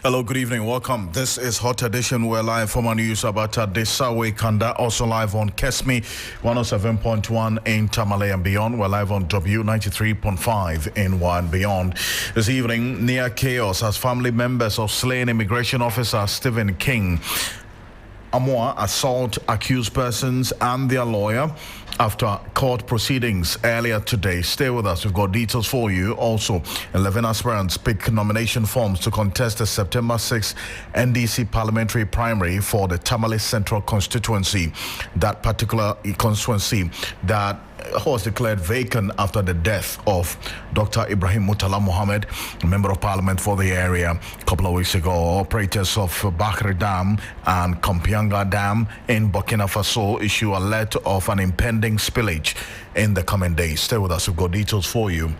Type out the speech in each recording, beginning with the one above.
Hello, good evening. Welcome. This is Hot Edition. We're live from our news about Desawe Kanda, also live on Kesmi 107.1 in Tamale and beyond. We're live on W93.5 in Wa and beyond. This evening, near chaos as family members of slain immigration officer Stephen King Amoa assault accused persons and their lawyer after court proceedings earlier today. Stay with us. We've got details for you. Also, 11 aspirants pick nomination forms to contest the September 6 NDC parliamentary primary for the Tamale Central constituency. That particular constituency that was declared vacant after the death of Dr. Ibrahim Mutala Mohammed, a member of parliament for the area, a couple of weeks ago. Operators of Bakri Dam and Kompianga Dam in Burkina Faso issue alert of an impending spillage in the coming days. Stay with us. We've got details for you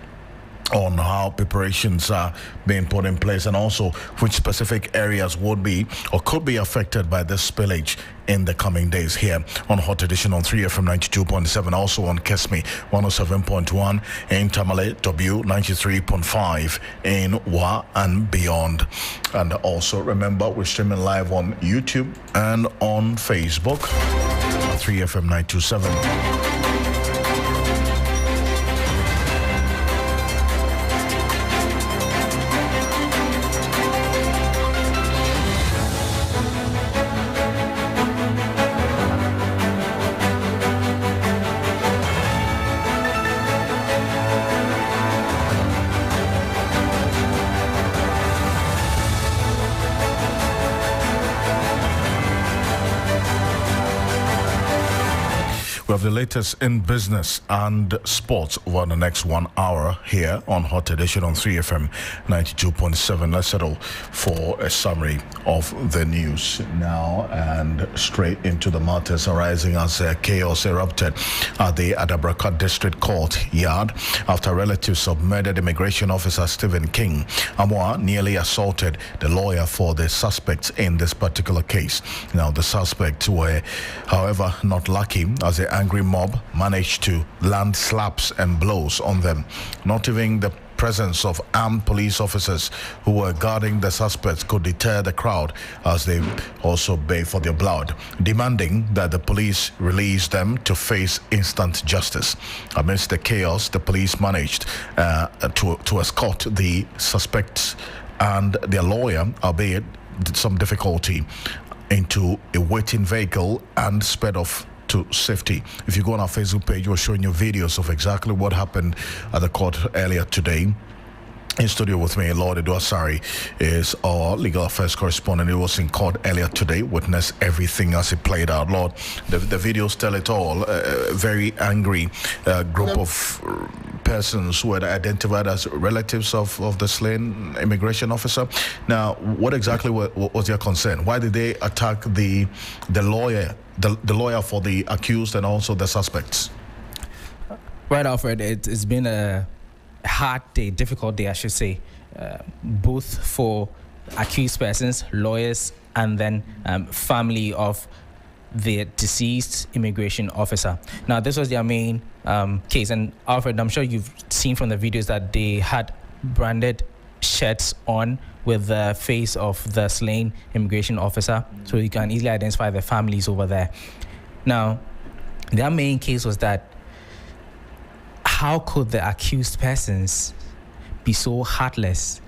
on how preparations are being put in place and also which specific areas would be or could be affected by this spillage in the coming days here on Hot Edition on 3FM 92.7, also on Kesmi 107.1 in Tamale, W93.5 in Wa and beyond. And also remember, we're streaming live on YouTube and on Facebook, 3FM 927. We have the latest in business and sports over the next 1 hour here on Hot Edition on 3FM 92.7. Let's settle for a summary of the news now and straight into the matters arising as chaos erupted at the Adabraka District Court yard after relatives of murdered immigration officer Stephen King Amoa nearly assaulted the lawyer for the suspects in this particular case. Now, the suspects were, however, not lucky as the angry mob managed to land slaps and blows on them. Not even the presence of armed police officers who were guarding the suspects could deter the crowd as they also begged for their blood, demanding that the police release them to face instant justice. Amidst the chaos, the police managed to escort the suspects and their lawyer, albeit some difficulty, into a waiting vehicle and sped off to safety. If you go on our Facebook page, we're showing you videos of exactly what happened at the court earlier today. In studio with me, Lord Eduasari is our legal affairs correspondent. He was in court earlier today, witnessed everything as it played out. Lord, the videos tell it all. A very angry group of persons who were identified as relatives of the slain immigration officer. Now, what exactly was their concern? Why did they attack the lawyer, the lawyer for the accused and also the suspects? Right, Alfred, it's been a hard day, difficult day, I should say, both for accused persons, lawyers, and then family of the deceased immigration officer. Now, this was their main case, and Alfred, I'm sure you've seen from the videos that they had branded shirts on with the face of the slain immigration officer, so you can easily identify the families over there. Now, their main case was that how could the accused persons be so heartless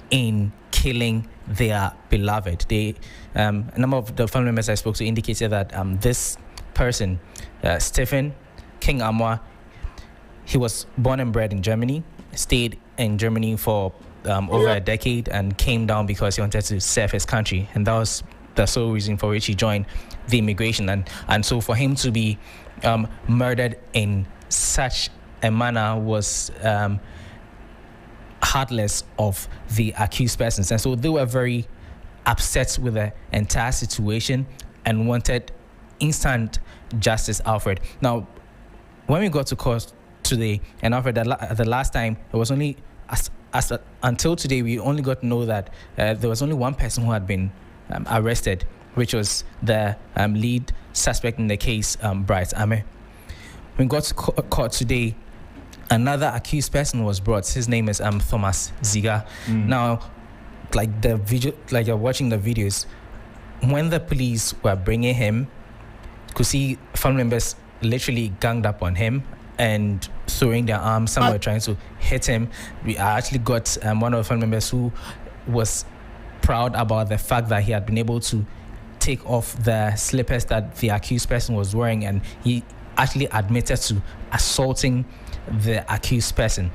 in killing their beloved? They, a number of the family members I spoke to indicated that this person, Stephen King Amoa, he was born and bred in Germany, stayed in Germany for over a decade and came down because he wanted to serve his country, and that was the sole reason for which he joined the immigration. And so for him to be murdered in such a manner was heartless of the accused persons, and so they were very upset with the entire situation and wanted instant justice, Alfred. Now, when we got to court today, and Alfred, the last time, it was only until today we only got to know that there was only one person who had been arrested, which was the lead suspect in the case, Bright Ame. When we got to court today, another accused person was brought. His name is Thomas Ziga. Now, like the video, like you're watching the videos, when the police were bringing him, could see family members literally ganged up on him and throwing their arms. Some were trying to hit him. I actually got one of the family members who was proud about the fact that he had been able to take off the slippers that the accused person was wearing, and he actually admitted to assaulting the accused person.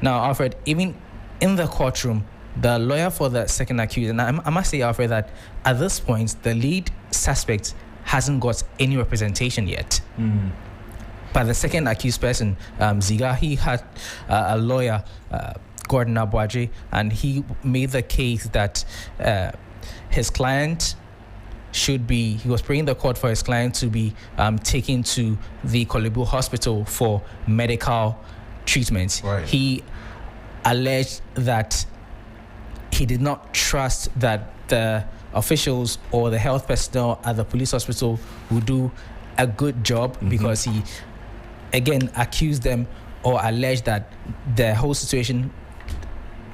Now, Alfred, even in the courtroom, the lawyer for the second accused, and I must say, Alfred, that at this point, the lead suspect hasn't got any representation yet. But the second accused person, Ziga, he had a lawyer, Gordon Abuaji, and he made the case that his client he was praying the court for his client to be taken to the Kolebu Hospital for medical treatment. Right. He alleged that he did not trust that the officials or the health personnel at the police hospital would do a good job, because he again accused them or alleged that the whole situation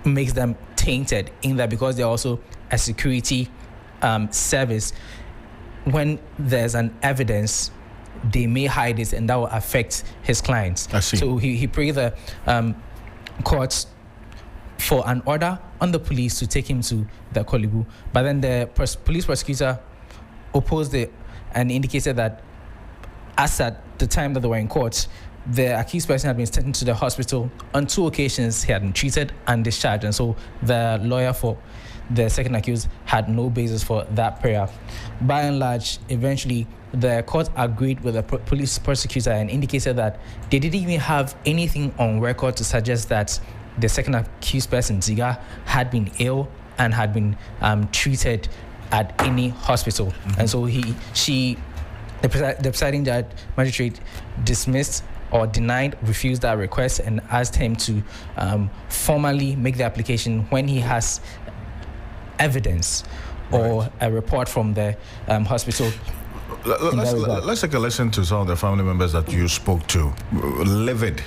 makes them tainted, in that because they're also a security service, when there's an evidence, they may hide it, and that will affect his clients. I see. So he prayed the courts for an order on the police to take him to the Kolebu. But then the police prosecutor opposed it and indicated that as at the time that they were in court, the accused person had been taken to the hospital on 2 occasions. He had been treated and discharged, and so the lawyer for the second accused had no basis for that prayer. By and large, eventually, the court agreed with the police prosecutor and indicated that they didn't even have anything on record to suggest that the second accused person, Ziga, had been ill and had been treated at any hospital. And so the presiding judge, magistrate, dismissed or refused that request and asked him to formally make the application when he has evidence or a report from the hospital. Let's take a listen to some of the family members that you spoke to. Livid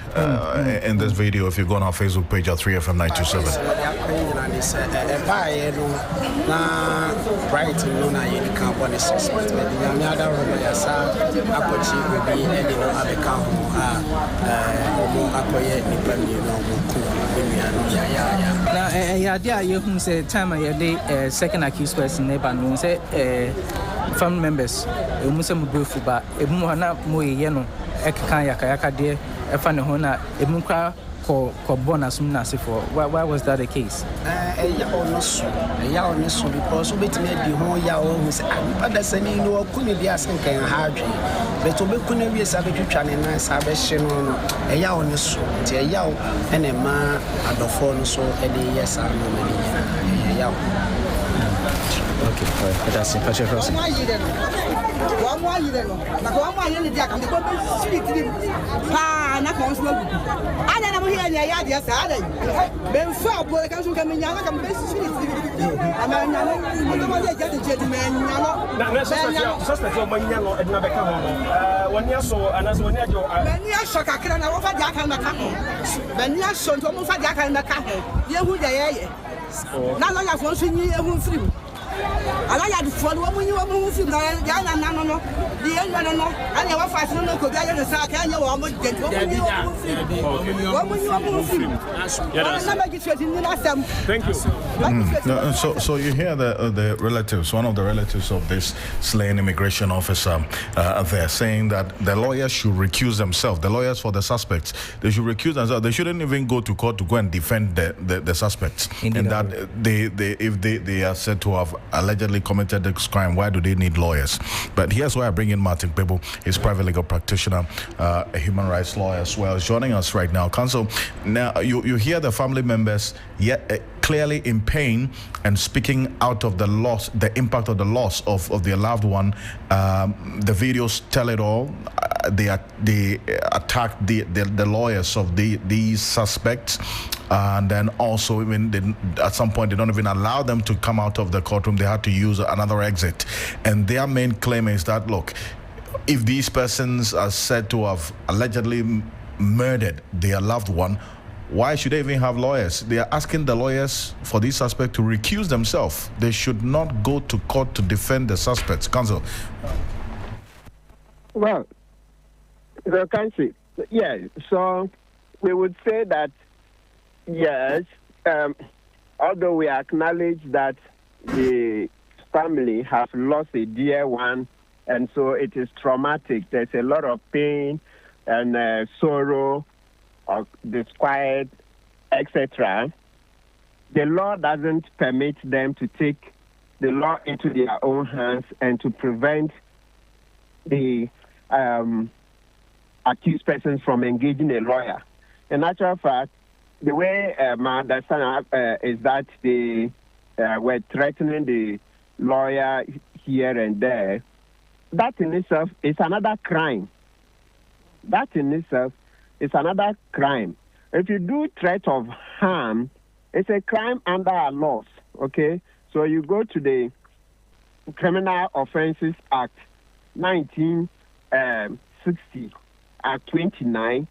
in this video. If you go on our Facebook page at 3FM 927. Second accused person, family members, Muslim Bufuba, Emuana Moyeno, Ekaya Kayaka, Efanahona, Emunka, Kobona Sumnasifo. Why was that the case? Because we made the whole Yao who said, but that's any no couldn't be asking hardly. But to be couldn't be a savage channel and salvation on a Yao Nesso, a Yao and a man at the phone, so any yes, I know many Yao. Okay, that's it. That's your first. One more year, I had to follow when you were moving the end, and you were fasting no could get a sack and you almost get what you are moving. Thank you. So you hear the relatives, one of the relatives of this slain immigration officer, they're saying that the lawyers should recuse themselves. The lawyers for the suspects, they should recuse themselves. They shouldn't even go to court to go and defend the suspects. Indeed. And that if they are said to have allegedly committed this crime, why do they need lawyers? But here's why I bring in Martin Pebo, his private legal practitioner, a human rights lawyer as well, joining us right now. Counsel, now you hear the family members yet clearly in pain and speaking out of the loss, the impact of the loss of their loved one. The videos tell it all. They attacked the lawyers of these suspects, and then also even at some point they don't even allow them to come out of the courtroom. They had to use another exit, and their main claim is that, look, if these persons are said to have allegedly murdered their loved one, why should they even have lawyers? They are asking the lawyers for these suspects to recuse themselves. They should not go to court to defend the suspects. Counsel. Well, the country, yes. So we would say that, yes, although we acknowledge that the family has lost a dear one, and so it is traumatic. There's a lot of pain and sorrow, or disquiet, etc. The law doesn't permit them to take the law into their own hands and to prevent the accused persons from engaging a lawyer. In actual fact, the way my understanding is that they were threatening the lawyer here and there. That in itself is another crime. That in itself is another crime. If you do threat of harm, it's a crime under our laws, okay? So you go to the Criminal Offences Act 1960, Act 29,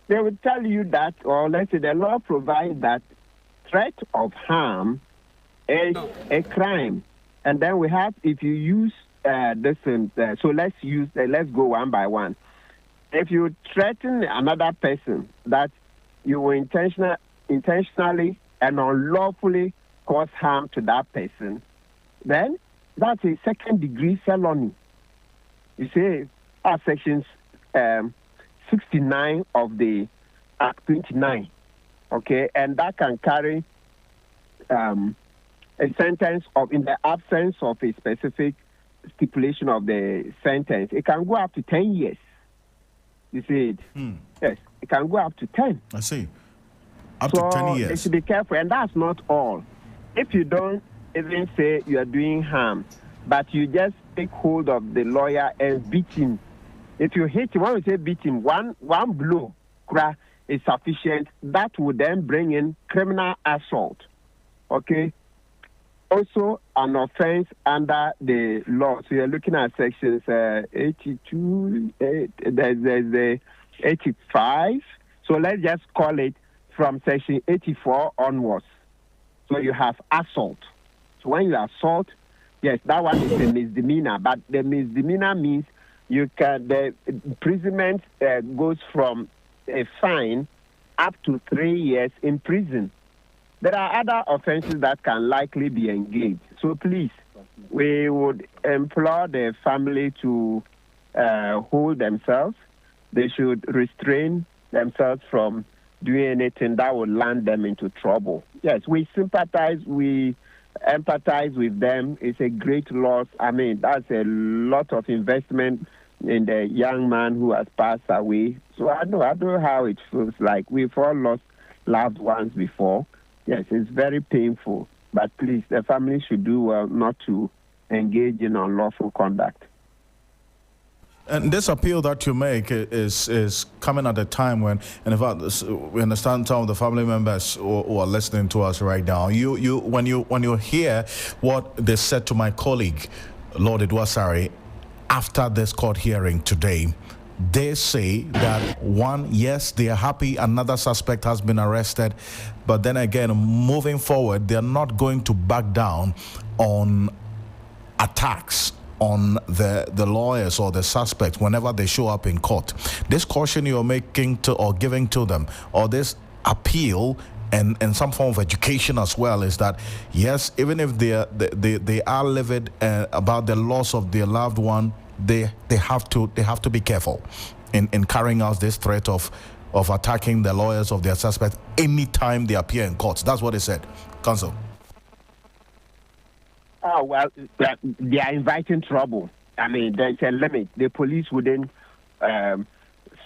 they would tell you that, or let's say the law provides that threat of harm is a crime. And then we have, if you use this, so let's go one by one. If you threaten another person that you will intentionally and unlawfully cause harm to that person, then that's a second-degree felony. You see, sections 69 of the Act 29, okay, and that can carry a sentence of, in the absence of a specific stipulation of the sentence, it can go up to 10 years. You see it? Yes, it can go up to 10. I see. Up to 10 years. You should be careful, and that's not all. If you don't even say you are doing harm, but you just take hold of the lawyer and beat him. If you hit him, when we say beat him, one blow is sufficient. That would then bring in criminal assault. Okay? Also, an offense under the law. So you're looking at sections 82, there's the 85. So let's just call it from section 84 onwards. So you have assault. So when you assault, yes, that one is a misdemeanor. But the misdemeanor means the imprisonment goes from a fine up to 3 years in prison. There are other offenses that can likely be engaged. So please, we would implore the family to hold themselves. They should restrain themselves from doing anything that would land them into trouble. Yes, we sympathize, we empathize with them. It's a great loss. I mean, that's a lot of investment in the young man who has passed away. So I know how it feels like. We've all lost loved ones before. Yes, it's very painful. But please, the family should do well not to engage in unlawful conduct. And this appeal that you make is coming at a time when, and in fact, we understand some of the family members who are listening to us right now. When you hear what they said to my colleague, Lord Edwasari, after this court hearing today, they say that one, yes, they are happy another suspect has been arrested, but then again, moving forward, they're not going to back down on attacks on the lawyers or the suspects whenever they show up in court. This caution you're making to or giving to them, or this appeal and some form of education as well, is that yes, even if they are livid about the loss of their loved one, they have to be careful in carrying out this threat of attacking the lawyers of their suspects anytime they appear in courts. That's what they said. Counsel. Oh, well, they are inviting trouble. I mean, there's a limit. The police wouldn't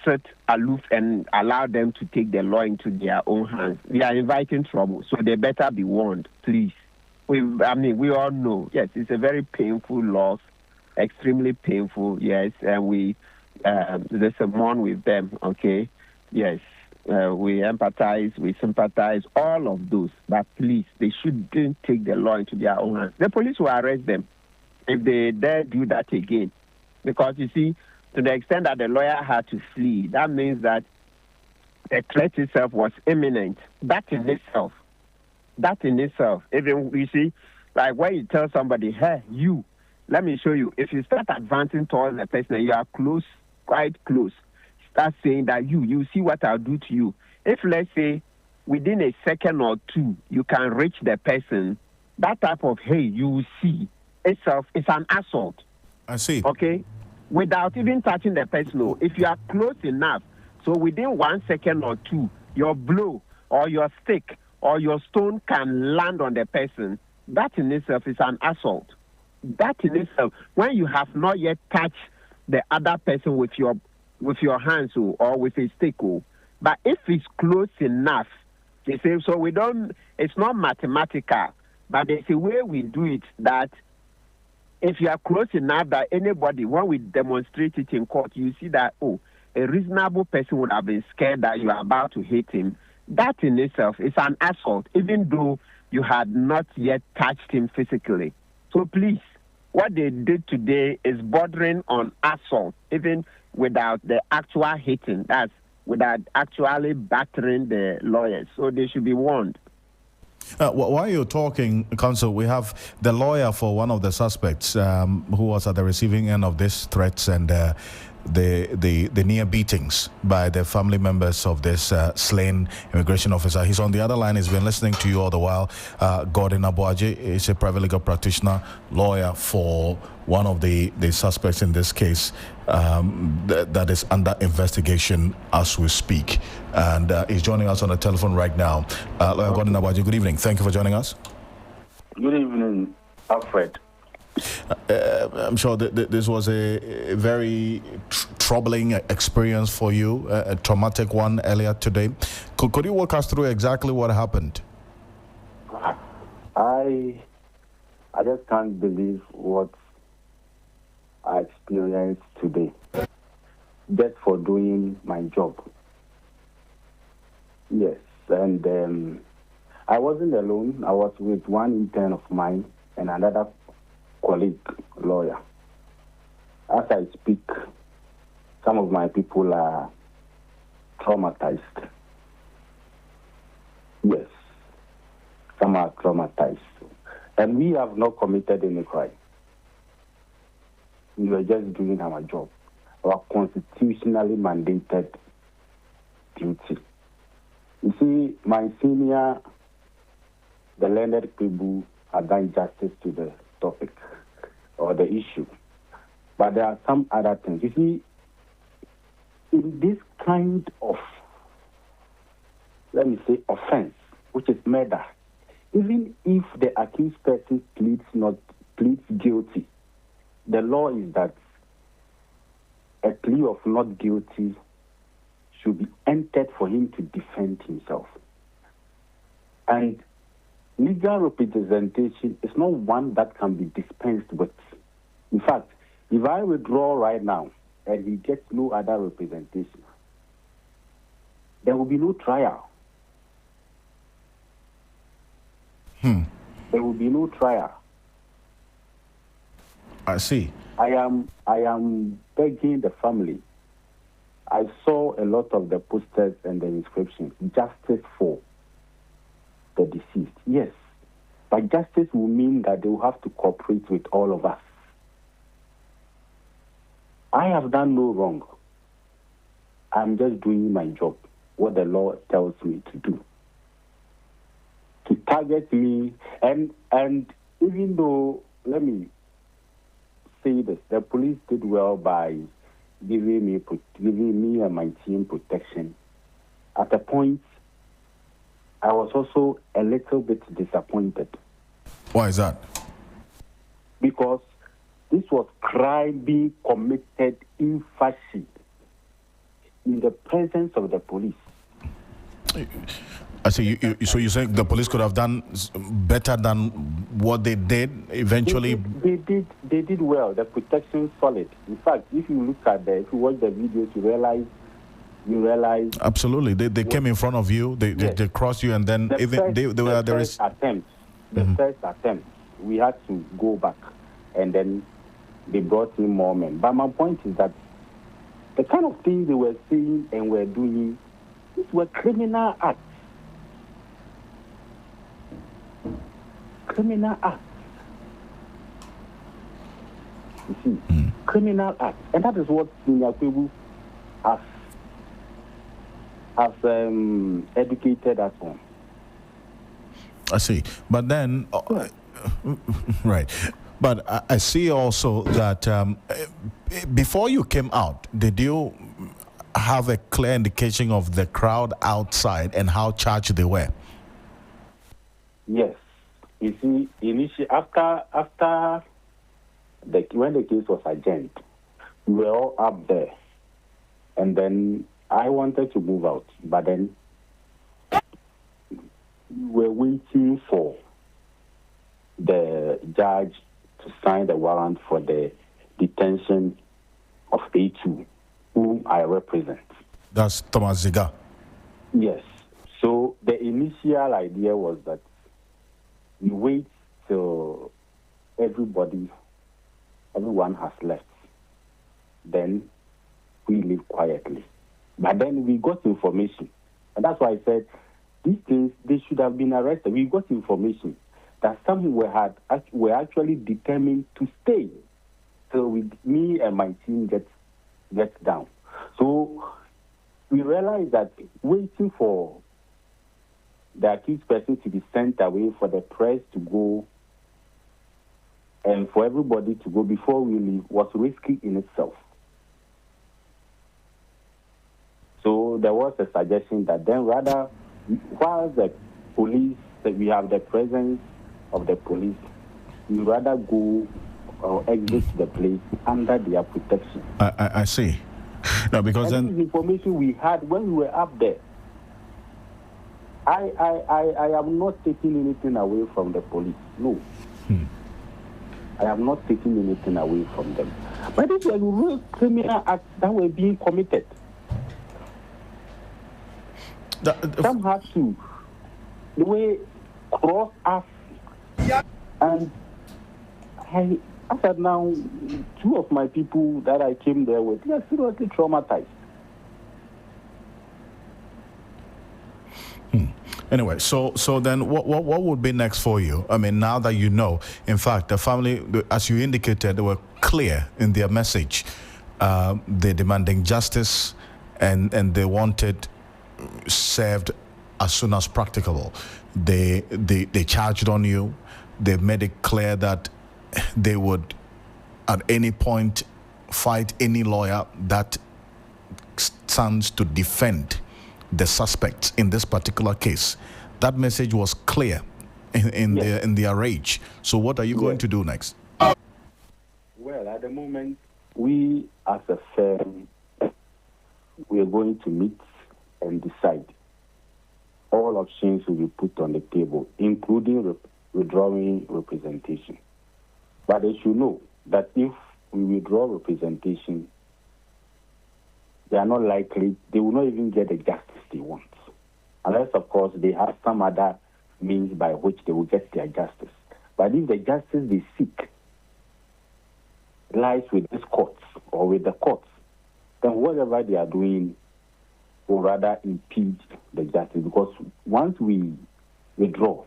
sit aloof and allow them to take the law into their own hands. They are inviting trouble, so they better be warned, please. We all know, yes, it's a very painful loss, extremely painful, yes, and we there's a mourn with them, okay? Yes, we empathize, we sympathize, all of those. But please, they shouldn't take the law into their own hands. The police will arrest them if they dare do that again. Because, you see, to the extent that the lawyer had to flee, that means that the threat itself was imminent. That in itself, even you see, like when you tell somebody, hey, you, let me show you. If you start advancing towards the person, you are close, quite close. Start saying that you see what I'll do to you. If, let's say, within a second or two, you can reach the person, that type of, hey, you will see itself is an assault. I see. Okay? Without even touching the person. If you are close enough, so within 1 second or two, your blow or your stick or your stone can land on the person, that in itself is an assault. That in itself, when you have not yet touched the other person with your hands or with a stick, but if it's close enough, they say, so we don't, it's not mathematical, but there's a way we do it that if you are close enough that anybody, when we demonstrate it in court, you see that, a reasonable person would have been scared that you are about to hit him. That in itself is an assault, even though you had not yet touched him physically. So please, what they did today is bordering on assault, even without the actual hitting. That's without actually battering the lawyers. So they should be warned. While you're talking, Counsel, we have the lawyer for one of the suspects who was at the receiving end of these threats and the near beatings by the family members of this slain immigration officer. He's on the other line. He's been listening to you all the while. Gordon Abuaji is a private legal practitioner, lawyer for one of the suspects in this case that is under investigation as we speak. And he's joining us on the telephone right now. Lawyer Gordon Abuaji, good evening. Thank you for joining us. Good evening, Alfred. I'm sure that this was a very troubling experience for you, a traumatic one earlier today. Could you walk us through exactly what happened? I just can't believe what I experienced today, just for doing my job. Yes, and I wasn't alone. I was with one intern of mine and another colleague lawyer. As I speak, some of my people are traumatized. Yes, some are traumatized. And we have not committed any crime. We were just doing our job, our constitutionally mandated duty. You see, my senior, the learned people, have done justice to the topic or the issue. But there are some other things. You see, in this kind of, let me say, offense, which is murder, even if the accused person pleads guilty, the law is that a plea of not guilty should be entered for him to defend himself. And legal representation is not one that can be dispensed with. In fact, if I withdraw right now and he gets no other representation, there will be no trial. There will be no trial. I see. I am begging the family. I saw a lot of the posters and the inscriptions. Justice for the deceased. Yes. But justice will mean that they will have to cooperate with all of us. I have done no wrong. I'm just doing my job, what the law tells me to do. To target me, and even though, let me say this, the police did well by giving me and my team protection. At a point, I was also a little bit disappointed. Why is that? Because this was crime being committed in fashion in the presence of the police. I see. So you say the police could have done better than what they did eventually? They did well. The protection is solid. In fact, if you watch the videos, you realize. Absolutely, they came in front of you. They crossed you, and then first attempt, we had to go back, and then they brought in more men. But my point is that the kind of things they were saying and were doing These were criminal acts. Criminal acts. You see, criminal acts. And that is what Senior Kwebu has educated us on. I see. But then, right. But I see also that before you came out, did you have a clear indication of the crowd outside and how charged they were? Yes. You see, initially, after when the case was adjourned, we were all up there. And then I wanted to move out, but then we were waiting for the judge to sign the warrant for the detention of A2, whom I represent. That's Thomas Ziga. Yes. So the initial idea was that we wait till everyone has left. Then we leave quietly. But then we got information. And that's why I said, these things, they should have been arrested. We got information that some were actually determined to stay till me and my team gets down. So we realized that waiting for the accused person to be sent away, for the press to go, and for everybody to go before we leave was risky in itself. So there was a suggestion that then rather, while the police, that we have the presence of the police, we rather go or exit the place under their protection. I see. No, because and then this information we had when we were up there. I am not taking anything away from the police. No. I am not taking anything away from them. But these were real criminal acts that were being committed. Some had to, the way, cross us. And I said now, two of my people that I came there with, they are seriously traumatized. Anyway, so then what would be next for you? I mean, now that you know, in fact, the family, as you indicated, they were clear in their message. They're demanding justice and they wanted served as soon as practicable. They charged on you. They made it clear that they would at any point fight any lawyer that stands to defend the suspects in this particular case. That message was clear in their rage. So what are you going to do next? Well, at the moment, we as a firm, we are going to meet and decide. All options will be put on the table, including withdrawing representation. But they should know that if we withdraw representation, they are not likely, they will not even get the justice they want. Unless, of course, they have some other means by which they will get their justice. But if the justice they seek lies with these courts or with the courts, then whatever they are doing will rather impede the justice. Because once we withdraw,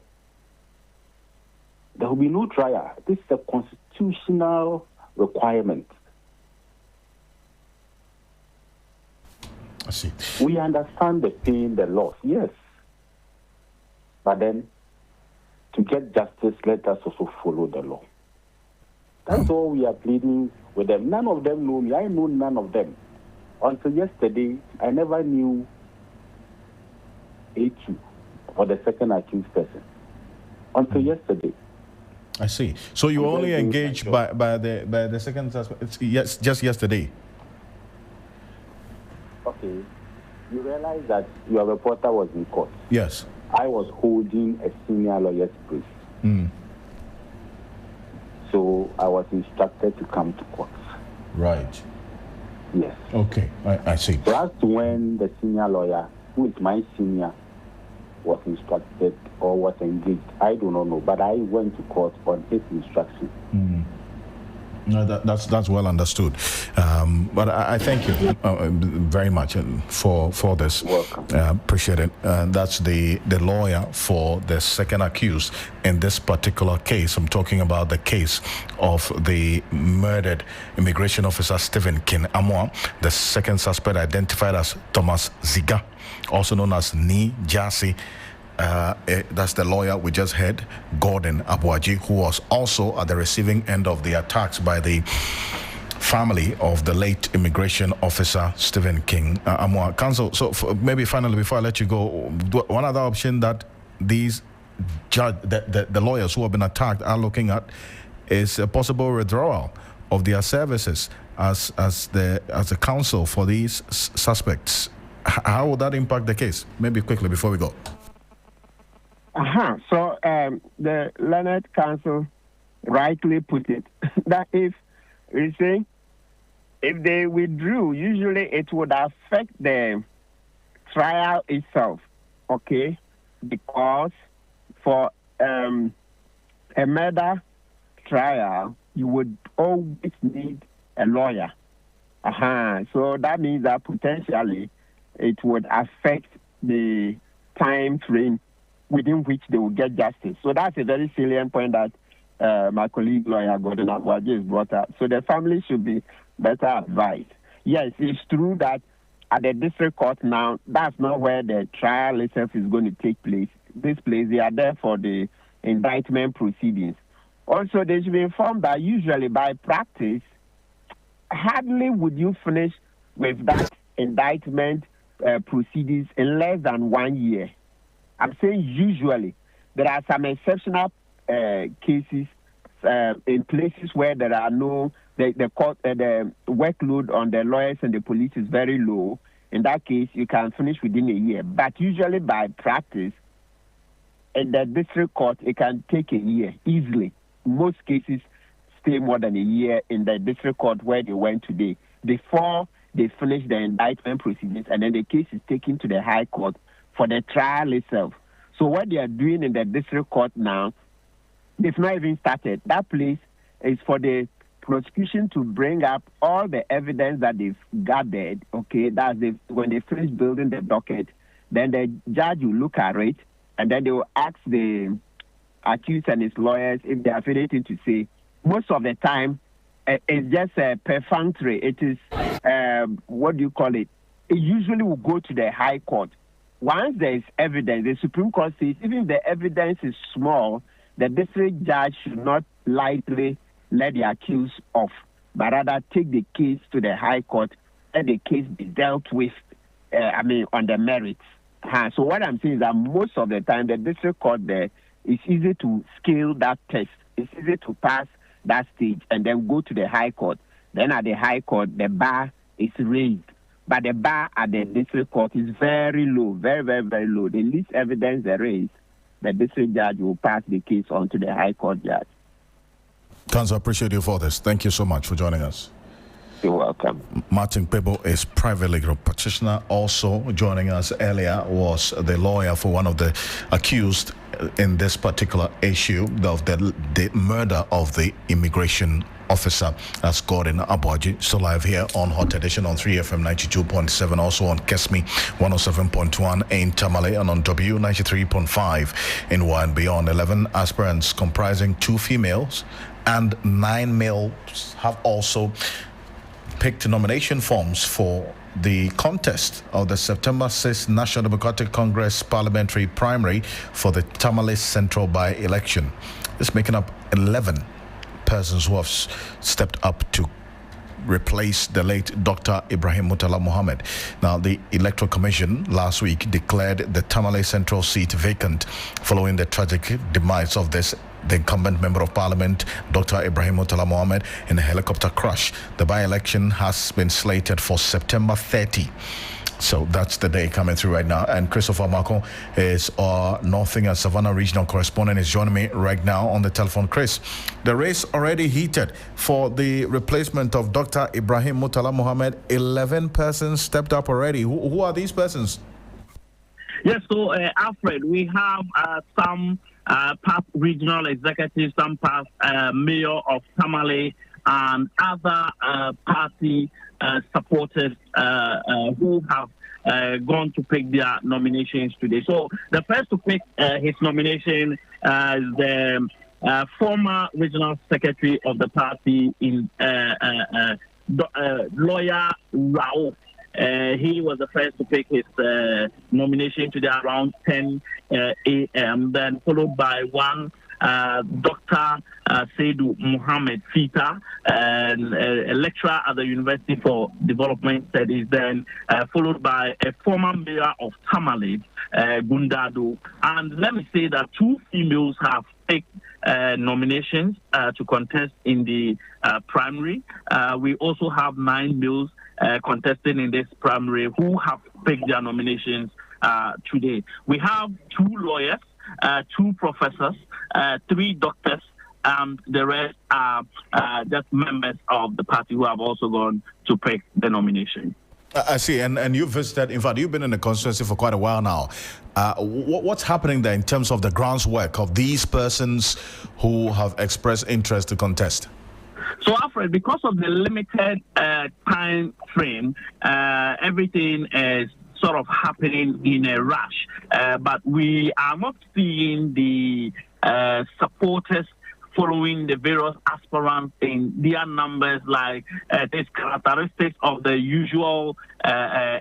there will be no trial. This is a constitutional requirement. I see. We understand the pain, the loss, yes. But then, to get justice, let us also follow the law. That's all we are pleading with them. None of them know me. I know none of them. Until yesterday, I never knew A2 or the second accused person. Until yesterday. I see. So you were only engaged by the second suspect. It's just yesterday. Okay. You realize that your reporter was in court. Yes. I was holding a senior lawyer's brief. So I was instructed to come to court. Right. Yes. Okay, I see. So as to when the senior lawyer, who is my senior, was instructed or was engaged, I do not know. But I went to court on his instruction. No, that's well understood. But I thank you very much for this. Welcome. Appreciate it. That's the lawyer for the second accused in this particular case. I'm talking about the case of the murdered immigration officer Stephen King Amwa, the second suspect identified as Thomas Ziga, also known as Ni Jasi. That's the lawyer we just heard, Gordon Abuaji, who was also at the receiving end of the attacks by the family of the late immigration officer Stephen King Amwa. Counsel, so maybe finally, before I let you go, one other option that these the lawyers who have been attacked are looking at is a possible withdrawal of their services as a counsel for these suspects. How would that impact the case? Maybe quickly before we go. So the Learned Counsel rightly put it that if they withdrew, usually it would affect the trial itself, okay? Because for a murder trial, you would always need a lawyer. So that means that potentially it would affect the time frame within which they will get justice. So that's a very salient point that my colleague lawyer Gordon Abuaji has brought up. So the family should be better advised. Yes, it's true that at the district court now, that's not where the trial itself is going to take place. This place, they are there for the indictment proceedings. Also, they should be informed that usually by practice, hardly would you finish with that indictment proceedings in less than 1 year. I'm saying usually. There are some exceptional cases in places where there are no, the workload on the lawyers and the police is very low. In that case, you can finish within a year. But usually by practice, in the district court, it can take a year easily. Most cases stay more than a year in the district court where they went today before they finish the indictment proceedings, and then the case is taken to the High Court for the trial itself. So what they are doing in the district court now, they've not even started. That place is for the prosecution to bring up all the evidence that they've gathered, okay? That's when they finish building the docket, then the judge will look at it, and then they will ask the accused and his lawyers if they have anything to say. Most of the time, it's just perfunctory. It is, what do you call it? It usually will go to the High Court. Once there is evidence, the Supreme Court says even if the evidence is small, the district judge should not lightly let the accused off, but rather take the case to the High Court and the case be dealt with, on the merits. So what I'm saying is that most of the time, the district court there, it's easy to scale that test. It's easy to pass that stage and then go to the High Court. Then at the High Court, the bar is raised. But the bar at the district court is very low, very, very, very low. The least evidence there is, the district judge will pass the case on to the High Court judge. Counsel, I appreciate you for this. Thank you so much for joining us. You're welcome. Martin Pebo is private legal practitioner. Also joining us earlier was the lawyer for one of the accused in this particular issue of the murder of the immigration officer. That's Gordon Abuaji. Still live here on Hot Edition on 3FM 92.7, also on Kesmi 107.1 in Tamale, and on W 93.5 in and beyond. 11 aspirants comprising 2 females and 9 males have also picked nomination forms for the contest of the September 6th National Democratic Congress parliamentary primary for the Tamale Central by-election. It's making up 11 persons who have stepped up to replace the late Dr. Ibrahim Murtala Mohammed. Now, the Electoral Commission last week declared the Tamale Central seat vacant following the tragic demise of the incumbent member of parliament, Dr. Ibrahim Murtala Mohammed, in a helicopter crash. The by-election has been slated for September 30. So that's the day coming through right now. And Christopher Marco is our Northern and Savannah regional correspondent, is joining me right now on the telephone. Chris, the race already heated for the replacement of Dr. Ibrahim Murtala Mohammed. 11 persons stepped up already. Who are these persons? Yes, so Alfred, we have some past regional executives, some past mayor of Tamale, and other party supporters who have gone to pick their nominations today. So the first to pick his nomination is the former regional secretary of the party, lawyer Rao. He was the first to pick his nomination today around 10 a.m., then followed by one Dr. Saidu Mohammed Fita, a lecturer at the University for Development Studies, then followed by a former mayor of Tamale, Gundado. And let me say that two females have picked nominations to contest in the primary. We also have 9 males contesting in this primary who have picked their nominations today. We have 2 lawyers, 2 professors, 3 doctors, and the rest are just members of the party who have also gone to pick the nomination. I see, and you visited, in fact, you've been in the constituency for quite a while now. What's happening there in terms of the groundwork of these persons who have expressed interest to contest? So, Alfred, because of the limited time frame, everything is sort of happening in a rush. But we are not seeing the supporters following the various aspirants in their numbers, like these characteristics of the usual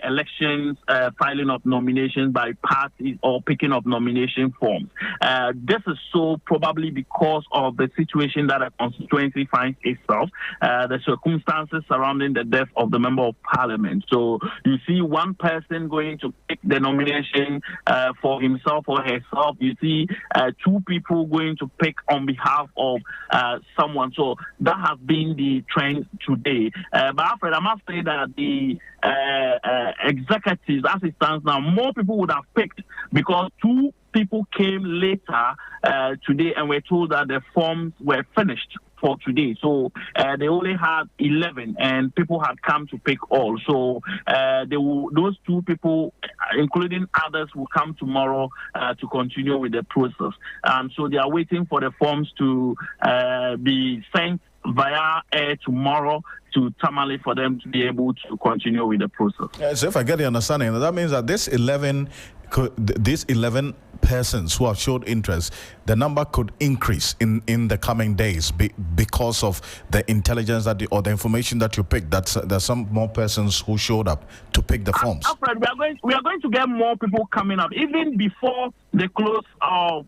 elections, filing of nominations by parties or picking of nomination forms. This is so probably because of the situation that a constituency finds itself, the circumstances surrounding the death of the member of parliament. So you see one person going to pick the nomination for himself or herself. You see 2 people going to pick on behalf of someone. So that has been the trend today. But Alfred, I must say that the executives, as it stands now, more people would have picked because 2 people came later today and were told that the forms were finished for today. So they only had 11 and people had come to pick all. So those 2 people, including others, will come tomorrow to continue with the process. And so they are waiting for the forms to be sent via air tomorrow to Tamale for them to be able to continue with the process. So if I get the understanding, that means that these 11 persons who have showed interest, the number could increase in the coming days because of the intelligence that or the information that you picked. There's some more persons who showed up to pick the forms. Alfred, we are going to get more people coming up even before the close of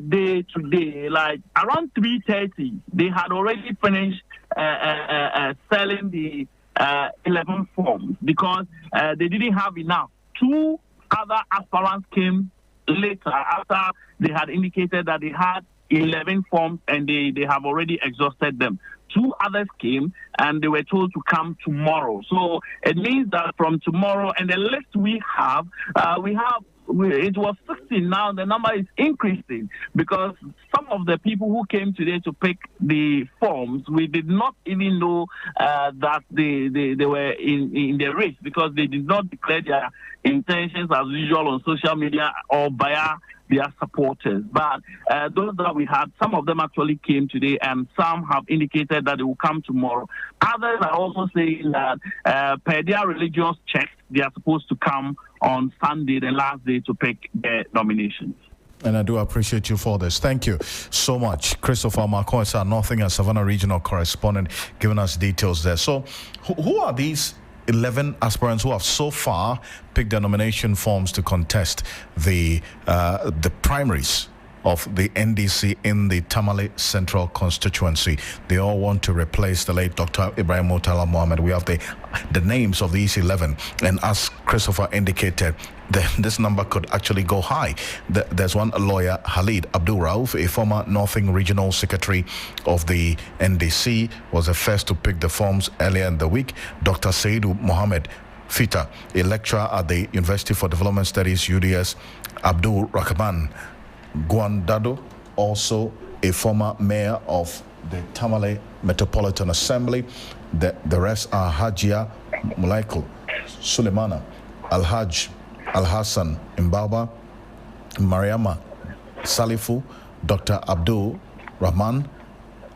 day today. Like around 3:30, they had already finished selling the 11 forms because they didn't have enough. 2 other aspirants came later after they had indicated that they had 11 forms and they have already exhausted them. 2 others came and they were told to come tomorrow. So it means that from tomorrow, and the list we have, it was 16. Now the number is increasing because some of the people who came today to pick the forms, we did not even know that they were in the race because they did not declare their intentions as usual on social media or via their supporters. But those that we had, some of them actually came today and some have indicated that they will come tomorrow. Others are also saying that per their religious checks, they are supposed to come on Sunday, the last day, to pick their nominations. And I do appreciate you for this. Thank you so much. Christopher Marcois, our Northern and Savannah regional correspondent, giving us details there. So who are these 11 aspirants who have so far picked their nomination forms to contest the primaries of the NDC in the Tamale Central constituency? They all want to replace the late Dr. Ibrahim Murtala Mohammed. We have the names of these 11, and as Christopher indicated, this number could actually go high. There's one lawyer, Khalid Abdul Rauf, a former Northern Regional Secretary of the NDC, was the first to pick the forms earlier in the week. Dr. Saidu Mohammed Fita, a lecturer at the University for Development Studies, UDS, Abdul Rahman Gundado, also a former mayor of the Tamale Metropolitan Assembly. The rest are Hajia Mulaiko Suleimana, Al-Hajj Al-Hassan Mbaba, Mariama Salifu, Dr. Abdul Rahman,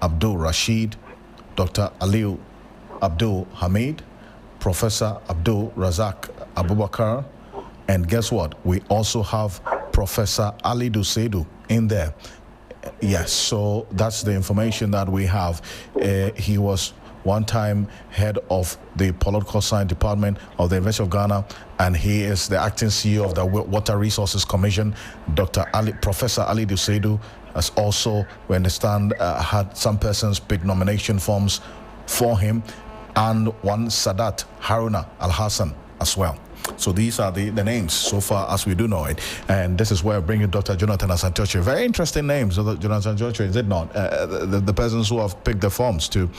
Abdul Rashid, Dr. Aliu Abdul Hamid, Professor Abdul Razak Abubakar, and guess what? We also have Professor Ali Dusedu in there. Yes, so that's the information that we have. He was one time head of the political science department of the University of Ghana, and he is the acting CEO of the Water Resources Commission. Professor Ali Dusedu has also, we understand, had some persons pick nomination forms for him, and one Sadat Haruna Al-Hassan as well. So these are the names so far as we do know it. And this is where I bring you Dr. Jonathan Asantioche. Very interesting names, Jonathan Asantioche, is it not? The persons who have picked the forms to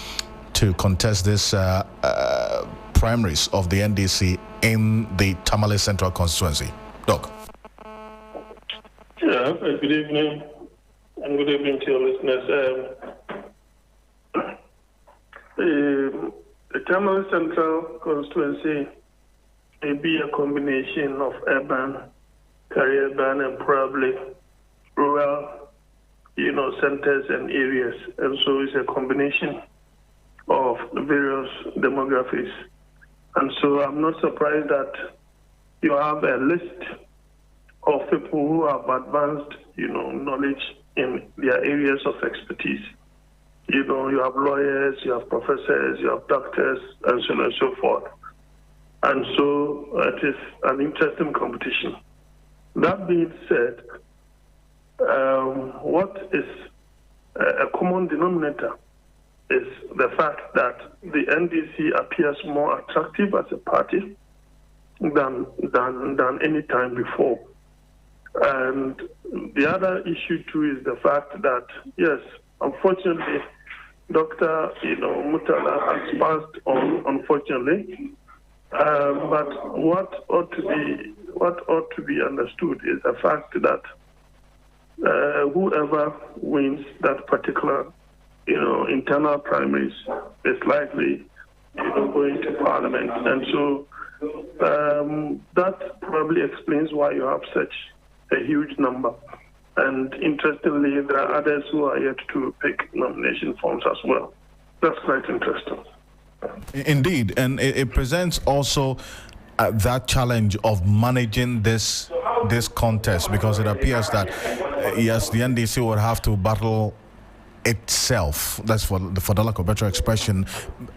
contest this primaries of the NDC in the Tamale Central constituency. Doc. Yeah, good evening, and good evening to your listeners. The Tamale Central constituency may be a combination of urban, peri-urban, and probably rural, centers and areas. And so it's a combination of various demographics. And so I'm not surprised that you have a list of people who have advanced, knowledge in their areas of expertise. You have lawyers, you have professors, you have doctors, and so on and so forth. And so it is an interesting competition. That being said, what is a common denominator is the fact that the NDC appears more attractive as a party than any time before. And the other issue too is the fact that, yes, unfortunately, Dr. Mutala has passed on, unfortunately. But what ought to be understood is the fact that whoever wins that particular internal primaries is likely going to Parliament, and so that probably explains why you have such a huge number. And interestingly, there are others who are yet to pick nomination forms as well. That's quite interesting. Indeed, and it presents also that challenge of managing this contest, because it appears that yes, the NDC would have to battle itself, that's for the lack of better expression,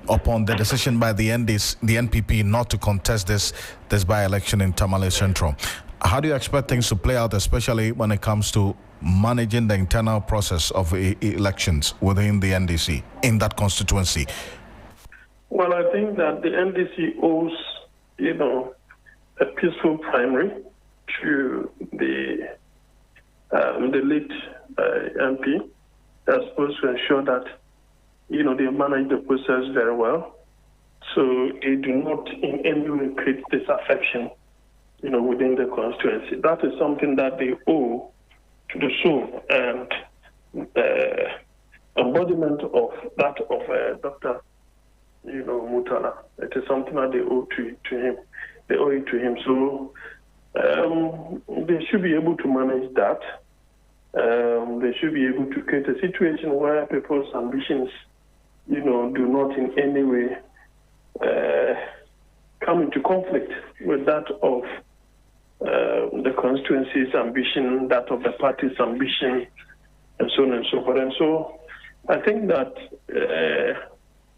upon the decision by the NPP not to contest this by-election in Tamale Central. How do you expect things to play out, especially when it comes to managing the internal process of elections within the NDC in that constituency? Well, I think that the NDC owes, a peaceful primary to the late MP. They're supposed to ensure that, they manage the process very well, so they do not in any way create disaffection, within the constituency. That is something that they owe to the soul and embodiment of that of Dr. Mutala. It is something that they owe to him. They owe it to him. So they should be able to manage that. They should be able to create a situation where people's ambitions, do not in any way come into conflict with that of the constituency's ambition, that of the party's ambition, and so on and so forth. And so I think that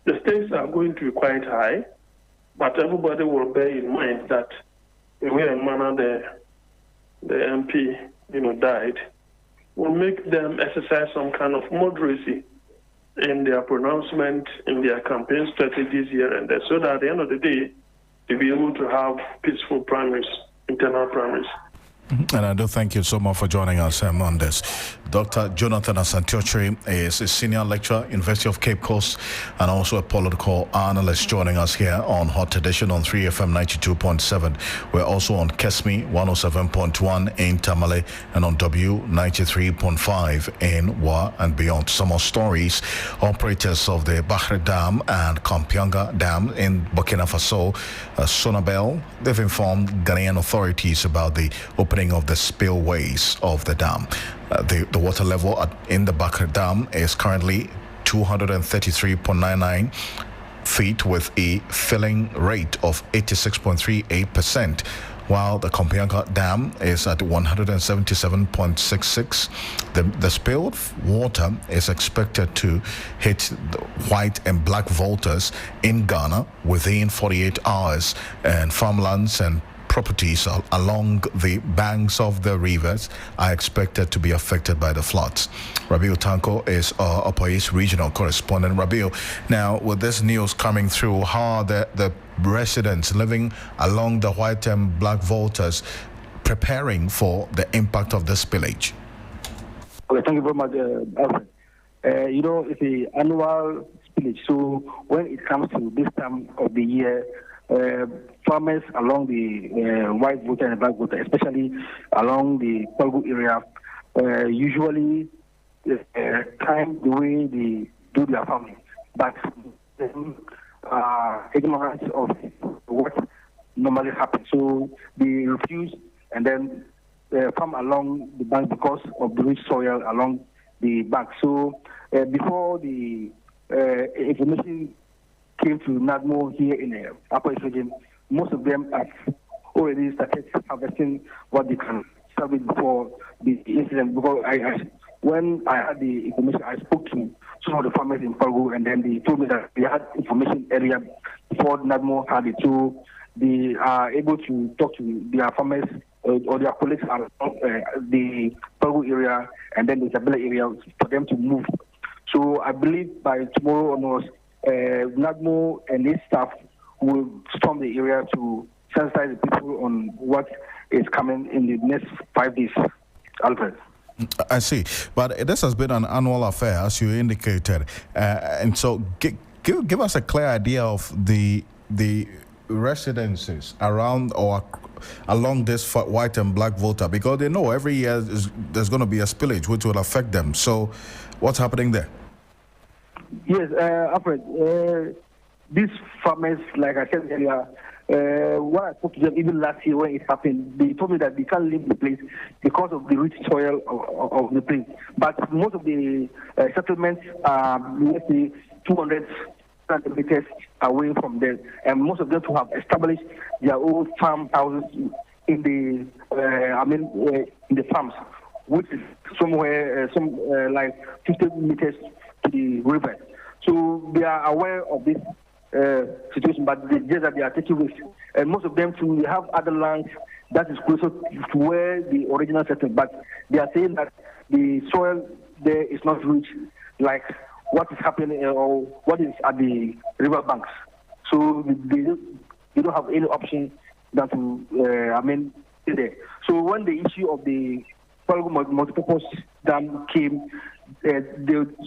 the stakes are going to be quite high, but everybody will bear in mind that the way and manner the MP, died, will make them exercise some kind of moderacy in their pronouncement, in their campaign strategies here and there, so that at the end of the day, to be able to have peaceful primaries, internal primaries. And I do thank you so much for joining us on this. Dr. Jonathan Asantioche is a senior lecturer, University of Cape Coast, and also a political analyst joining us here on Hot Edition on 3FM 92.7. We're also on Kesmi 107.1 in Tamale and on W 93.5 in Wa and beyond. Some more stories. Operators of the Bahre Dam and Kampianga Dam in Burkina Faso, Sonabel, they've informed Ghanaian authorities about the opening of the spillways of the dam. The water level in the Bahre Dam is currently 233.99 feet with a filling rate of 86.38%, while the Kompianka Dam is at 177.66. The spilled water is expected to hit the white and black voltas in Ghana within 48 hours, and farmlands and properties along the banks of the rivers are expected to be affected by the floods. Rabiu Tanko is our Upper East Regional Correspondent. Rabiu, now with this news coming through, how are the residents living along the white and black voltas preparing for the impact of the spillage? Okay, thank you very much, Alfred. It's an annual spillage, so when it comes to this time of the year, farmers along the white water and black water, especially along the Palgu area, usually time the way they do their farming, but ignorance of what normally happens. So they refuse and then farm along the bank because of the rich soil along the bank. So before the information came to NADMO here in the Upper East region, most of them have already started harvesting what they can salvage before the incident. Because when I had the information, I spoke to some of the farmers in Palgu, and then they told me that they had information earlier before NADMO had it. So they are able to talk to their farmers or their colleagues around the Palgu area and then the Isabella area for them to move. So I believe by tomorrow onwards, NADMO and its staff will storm the area to sensitize the people on what is coming in the next 5 days. Alfred. I see, but this has been an annual affair, as you indicated, and so give us a clear idea of the residences around or along this white and black volta, because they know every year there's going to be a spillage which will affect them. So what's happening there? Yes, Alfred, these farmers, like I said earlier, when I spoke to them even last year when it happened, they told me that they can't leave the place because of the rich soil of the place. But most of the settlements are, let's say, 200 meters away from there, and most of them to have established their own farmhouses in the, in the farms, which is somewhere, like 50 meters to the river. So they are aware of this situation, but just that they are taking risks. And most of them too have other lands that is closer to where the original settled, but they are saying that the soil there is not rich like what is happening or what is at the river banks. So they don't have any option than to stay there. So when the issue of the multipurpose dam came,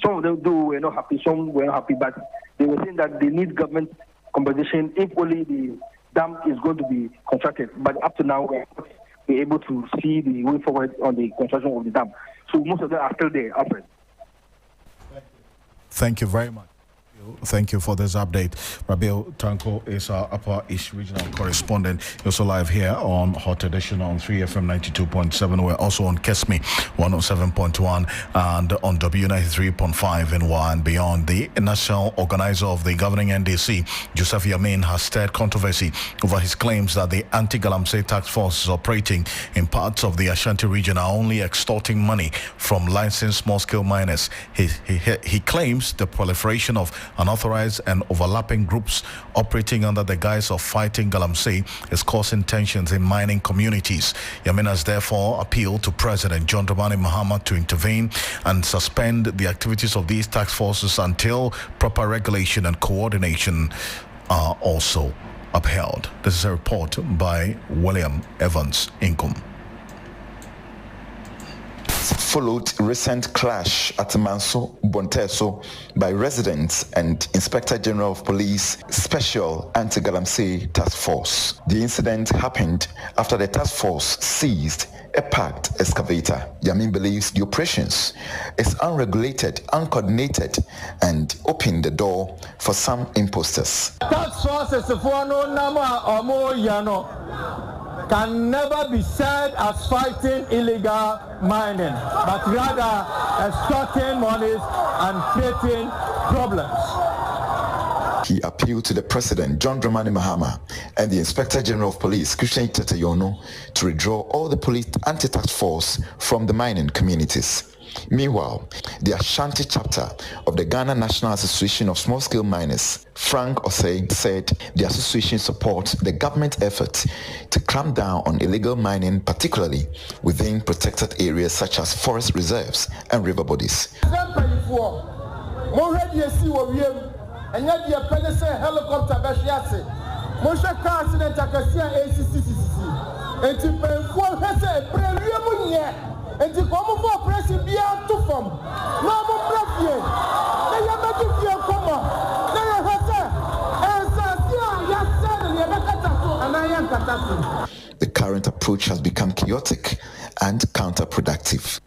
some of them were not happy, some were not happy, but they were saying that they need government compensation if only the dam is going to be constructed. But up to now, we're not able to see the way forward on the construction of the dam. So most of them are still there, Alfred. Thank you very much. Thank you for this update. Rabiu Tanko is our Upper East Regional Correspondent. You're also live here on Hot Edition on 3FM 92.7. We're also on Kesme 107.1 and on W93.5 in Wa and beyond. The national organizer of the governing NDC, Joseph Yamin, has stirred controversy over his claims that the Anti-galamsey task forces operating in parts of the Ashanti region are only extorting money from licensed small-scale miners. He claims the proliferation of unauthorized and overlapping groups operating under the guise of fighting galamsey is causing tensions in mining communities. Yamin has therefore appealed to President John Dramani Mahama to intervene and suspend the activities of these task forces until proper regulation and coordination are also upheld. This is a report by William Evans Inkum. Followed recent clash at Manso Bonteso by residents and Inspector General of Police Special Anti-galamsey Task Force. The incident happened after the task force seized a packed excavator. Yamin believes the operations is unregulated, uncoordinated, and opened the door for some imposters. Task forces can never be said as fighting illegal mining, but rather extorting monies and creating problems. He appealed to the President, John Dramani Mahama, and the Inspector General of Police, Christian Tetayono, to withdraw all the police anti-tax force from the mining communities. Meanwhile, the Ashanti chapter of the Ghana National Association of Small-Scale Miners, Frank Osei, said the association supports the government effort to clamp down on illegal mining, particularly within protected areas such as forest reserves and river bodies. And yet the appendix helicopter bashiasi. Moshe car accident akasia ACCCC. And to pay for her premium and to come for pressing beyond to form. No more pressing. They are not to fear coma. They are her. The current approach has become chaotic and counterproductive.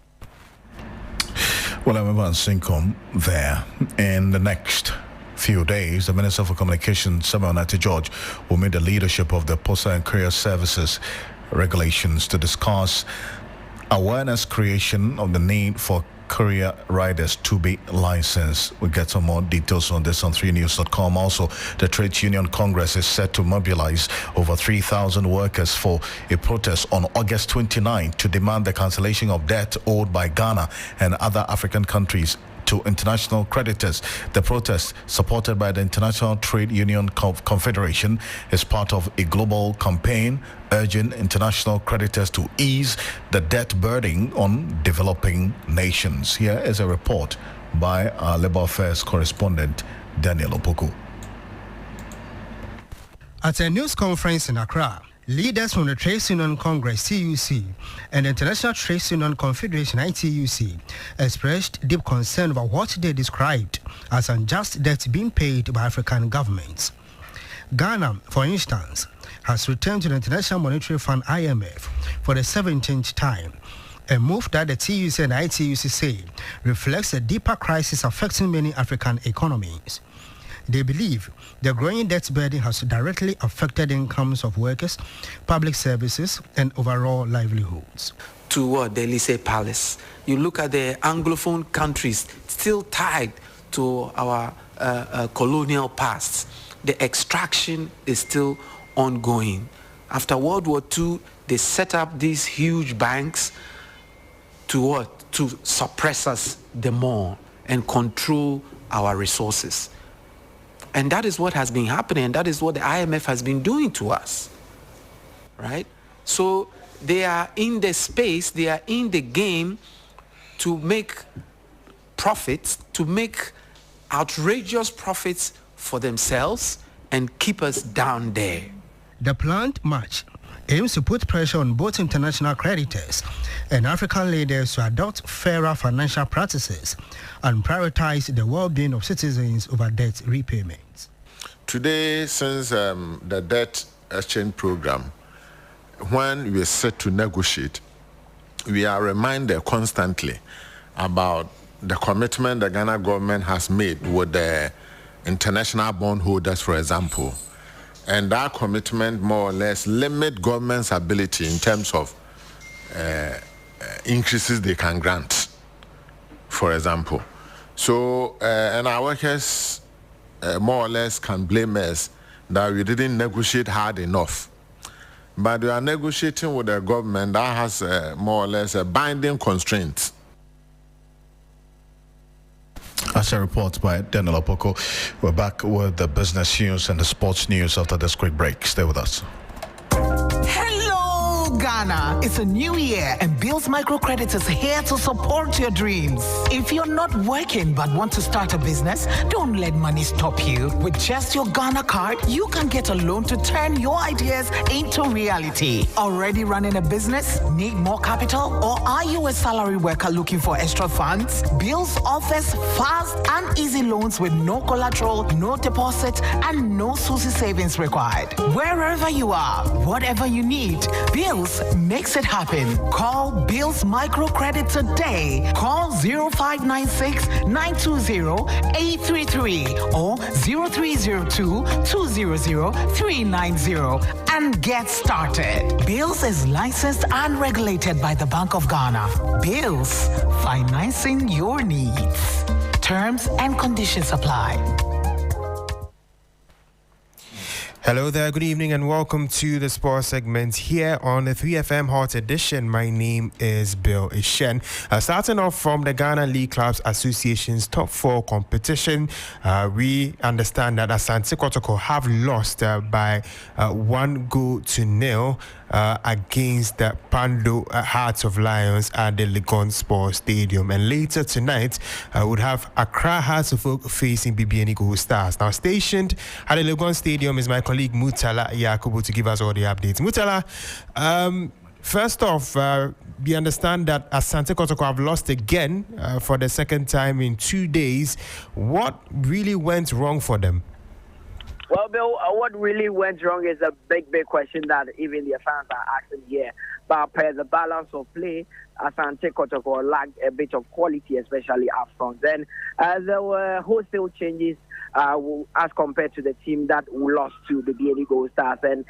Well, I'm Evan Sinkom there. In the next few days, the Minister for Communications, Samuel Nati George, will meet the leadership of the Postal and Courier Services regulations to discuss awareness creation of the need for courier riders to be licensed. We'll get some more details on this on 3news.com. Also, the Trades Union Congress is set to mobilize over 3,000 workers for a protest on August 29 to demand the cancellation of debt owed by Ghana and other African countries to international creditors. The protest, supported by the International Trade Union Confederation, is part of a global campaign urging international creditors to ease the debt burden on developing nations. Here is a report by our Labour Affairs correspondent, Daniel Opoku. At a news conference in Accra, leaders from the Trades Union Congress, TUC, and the International Trades Union Confederation, ITUC, expressed deep concern about what they described as unjust debt being paid by African governments. Ghana, for instance, has returned to the International Monetary Fund, IMF, for the 17th time, a move that the TUC and ITUC say reflects a deeper crisis affecting many African economies. They believe the growing debt burden has directly affected incomes of workers, public services, and overall livelihoods. To what? The Elysee Palace. You look at the Anglophone countries still tied to our colonial past. The extraction is still ongoing. After World War II, they set up these huge banks to what? To suppress us the more and control our resources. And that is what has been happening, and that is what the IMF has been doing to us, right? So they are in the space, they are in the game to make profits, to make outrageous profits for themselves and keep us down there. The planned march aims to put pressure on both international creditors and African leaders to adopt fairer financial practices and prioritize the well-being of citizens over debt repayments. Today, since the debt exchange program, when we are set to negotiate, we are reminded constantly about the commitment the Ghana government has made with the international bondholders, for example. And that commitment more or less limit government's ability in terms of increases they can grant, for example. So, and our workers more or less can blame us that we didn't negotiate hard enough. But we are negotiating with a government that has more or less a binding constraint. As a report by Daniel Opoko, we're back with the business news and the sports news after this quick break. Stay with us. Hello, Ghana. It's a new year and Bill's Microcredit is here to support your dreams. If you're not working but want to start a business, don't let money stop you. With just your Ghana card, you can get a loan to turn your ideas into reality. Already running a business? Need more capital? Or are you a salary worker looking for extra funds? Bill's offers fast and easy loans with no collateral, no deposit, and no SUSI savings required. Wherever you are, whatever you need, Bills makes it happen. Call Bills Microcredit today. Call 0596-920-833 or 0302-200-390 and get started. Bills is licensed and regulated by the Bank of Ghana. Bills, financing your needs. Terms and conditions apply. Hello there, good evening and welcome to the sports segment here on the 3FM Hot Edition. My name is Bill Ishen. Starting off from the Ghana League Clubs Association's top 4 competition, we understand that Asante Kotoko have lost by 1-0 against the Pando Hearts of Lions at the Legon Sports Stadium. And later tonight, would have Accra Hearts of Oak facing BBN Gold Stars. Now, stationed at the Legon Stadium is my colleague Mutala Yakubu to give us all the updates. Mutala, first off, we understand that Asante Kotoko have lost again for the second time in 2 days. What really went wrong for them? Well, Bill, what really went wrong is a big question that even the fans are asking here. But per the balance of play, Asante Kotoko lacked a bit of quality, especially up front. Then there were wholesale changes as compared to the team that lost to the BNE Gold Stars. And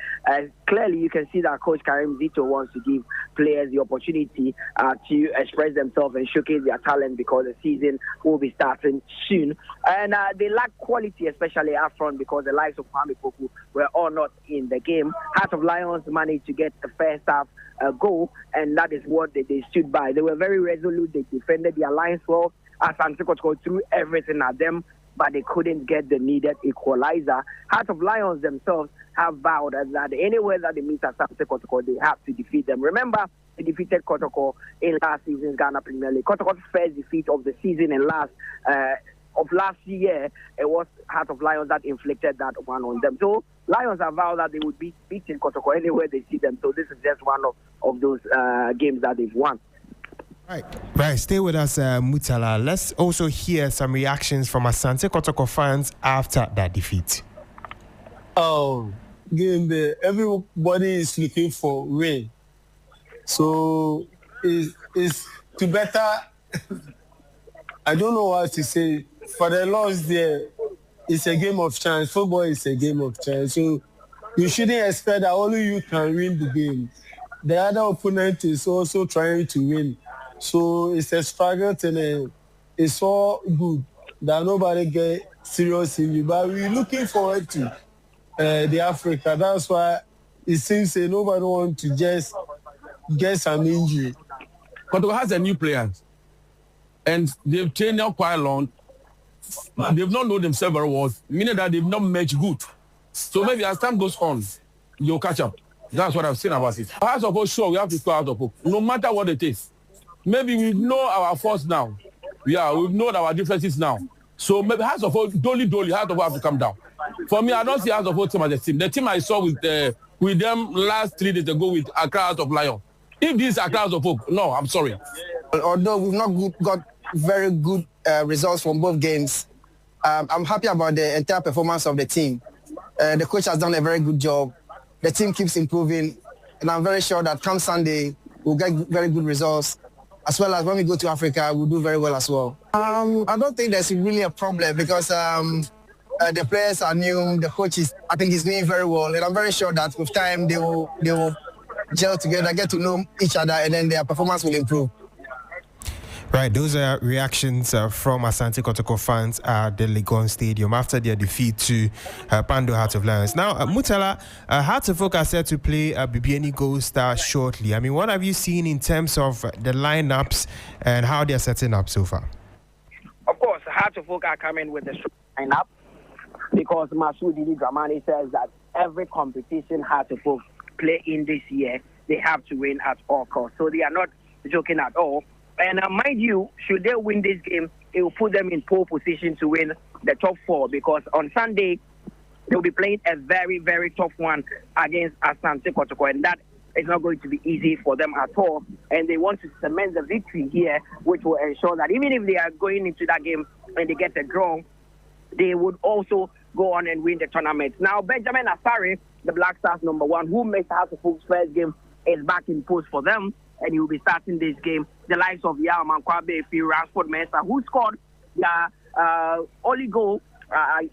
clearly you can see that Coach Karim Zito wants to give players the opportunity to express themselves and showcase their talent because the season will be starting soon. And they lack quality, especially up front, because the likes of Kwame Poku were all not in the game. Heart of Lions managed to get the first half goal, and that is what they stood by. They were very resolute. They defended their lines well. Asante Kotoko threw everything at them, but they couldn't get the needed equalizer. Heart of Lions themselves have vowed that anywhere that they meet Asante Kotoko, they have to defeat them. Remember, they defeated Kotoko in last season's Ghana Premier League. Kotoko's first defeat of the season and last year, it was Heart of Lions that inflicted that one on them. So Lions have vowed that they would be beating Kotoko anywhere they see them. So this is just one of those games that they've won. Right, stay with us, Mutala. Let's also hear some reactions from Asante Kotoko fans after that defeat. Oh, everybody is looking for rain. So it's to better. I don't know what to say. For the loss there, it's a game of chance. Football is a game of chance. So you shouldn't expect that only you can win the game. The other opponent is also trying to win. So it's a struggle and it's all good that nobody get serious in you. But we're looking forward to the Africa. That's why it seems nobody wants to just get some injury. Kotoko has a new players. And they've trained now quite long. They've not known themselves very well, meaning that they've not matched good. So maybe as time goes on, you'll catch up. That's what I've seen about it. As of course, sure, we have to go out of hope, no matter what it is. Maybe we know our faults now. Yeah, we've known our differences now. So maybe House of Hope, Dolly, House of Hope have to come down. For me, I don't see House of Hope team as a team. The team I saw with them last 3 days ago with Accra House of Lion. If this is Accra House of Hope, no, I'm sorry. Although we've not got very good results from both games, I'm happy about the entire performance of the team. The coach has done a very good job. The team keeps improving, and I'm very sure that come Sunday, we'll get very good results. As well as when we go to Africa, we'll do very well as well. I don't think there's really a problem because the players are new. The coach I think he's doing very well. And I'm very sure that with time, they will gel together, get to know each other, and then their performance will improve. Right, those are reactions from Asante Kotoko fans at the Legon Stadium after their defeat to Pando Hearts of Lions. Now, Mutala, Hearts of Oak are set to play BBN Gold Star shortly. I mean, what have you seen in terms of the lineups and how they're setting up so far? Of course, Hearts of Oak are coming with the lineup because Masudi Dramani says that every competition Hearts of Oak play in this year, they have to win at all costs. So they are not joking at all. And mind you, should they win this game, it will put them in pole position to win the top 4 because on Sunday, they'll be playing a very, very tough one against Asante Kotoko, and that is not going to be easy for them at all. And they want to cement the victory here, which will ensure that even if they are going into that game and they get a draw, they would also go on and win the tournament. Now, Benjamin Asare, the Black Stars #1, who missed House of Oak's first game, is back in post for them, and he will be starting this game. The likes of Yaman Kwabe, Ransford Mensah, who scored their only goal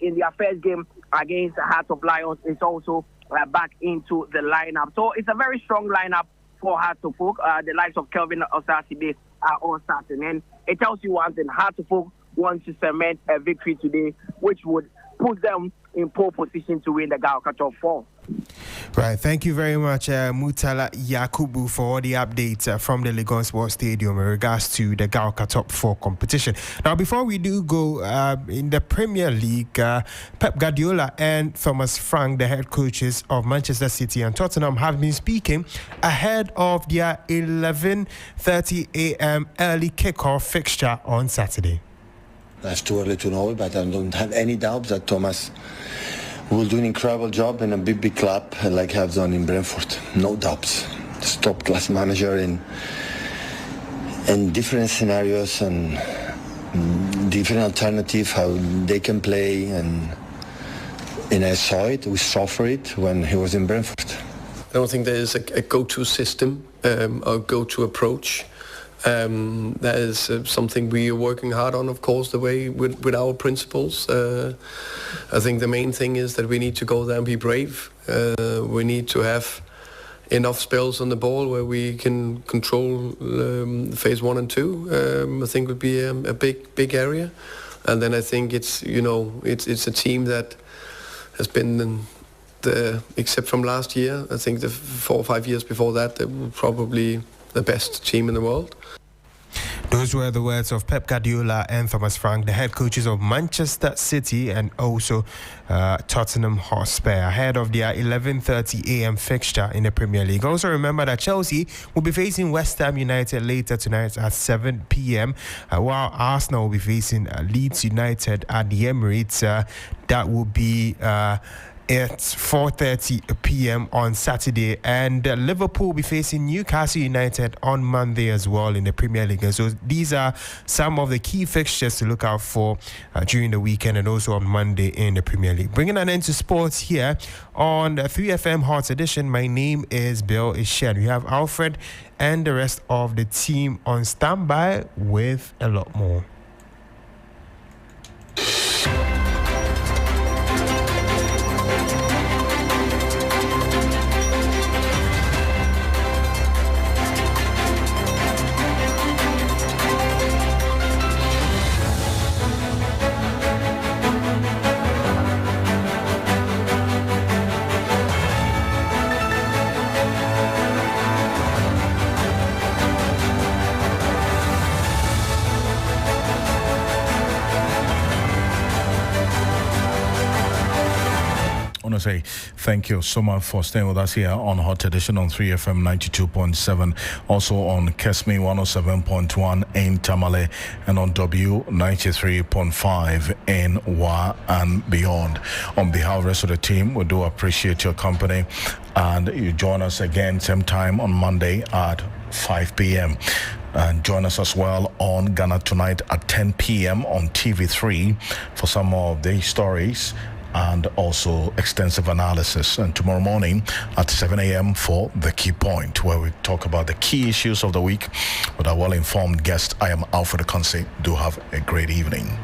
in their first game against the Hearts of Lions, is also back into the lineup. So it's a very strong lineup for Hearts of Oak. The likes of Kelvin Osasibe are all starting. And it tells you one thing, Hearts of Oak want to cement a victory today, which would put them in pole position to win the Gauka Top 4. Right, thank you very much, Mutala Yakubu, for all the updates from the Legon Sports Stadium in regards to the Gauka Top 4 competition. Now, before we do go, in the Premier League, Pep Guardiola and Thomas Frank, the head coaches of Manchester City and Tottenham, have been speaking ahead of their 11:30 a.m. early kickoff fixture on Saturday. That's too early to know, but I don't have any doubts that Thomas will do an incredible job in a big club like have done in Brentford. No doubts. This top-class manager in different scenarios and different alternatives how they can play, and I saw it. We suffered it when he was in Brentford. I don't think there is a go-to system or go-to approach. That is something we are working hard on, of course, the way with our principles. I think the main thing is that we need to go there and be brave. We need to have enough spells on the ball where we can control phase 1 and 2. I think would be a big area. And then I think it's a team that has been except from last year, I think the 4 or 5 years before that, they were probably the best team in the world. Those were the words of Pep Guardiola and Thomas Frank, the head coaches of Manchester City and also Tottenham Hotspur, ahead of their 11:30 a.m. fixture in the Premier League. Also remember that Chelsea will be facing West Ham United later tonight at 7 p.m, while Arsenal will be facing Leeds United at the Emirates. That will be at 4:30 p.m. on Saturday, and Liverpool will be facing Newcastle United on Monday as well in the Premier League. And so these are some of the key fixtures to look out for during the weekend and also on Monday in the Premier League. Bringing an end to sports here on 3FM Hot Edition. My name is Bill Ishen. We have Alfred and the rest of the team on standby with a lot more. Say thank you so much for staying with us here on Hot Edition on 3FM 92.7, also on Kesme 107.1 in Tamale, and on W 93.5 in Wa and beyond. On behalf of the rest of the team, we do appreciate your company, and you join us again same time on Monday at 5 p.m. And join us as well on Ghana Tonight at 10 p.m. on TV3 for some more of the stories and also extensive analysis. And tomorrow morning at 7 a.m. for The Key Point, where we talk about the key issues of the week with our well-informed guest. I am Alfred Ocansey. Do have a great evening.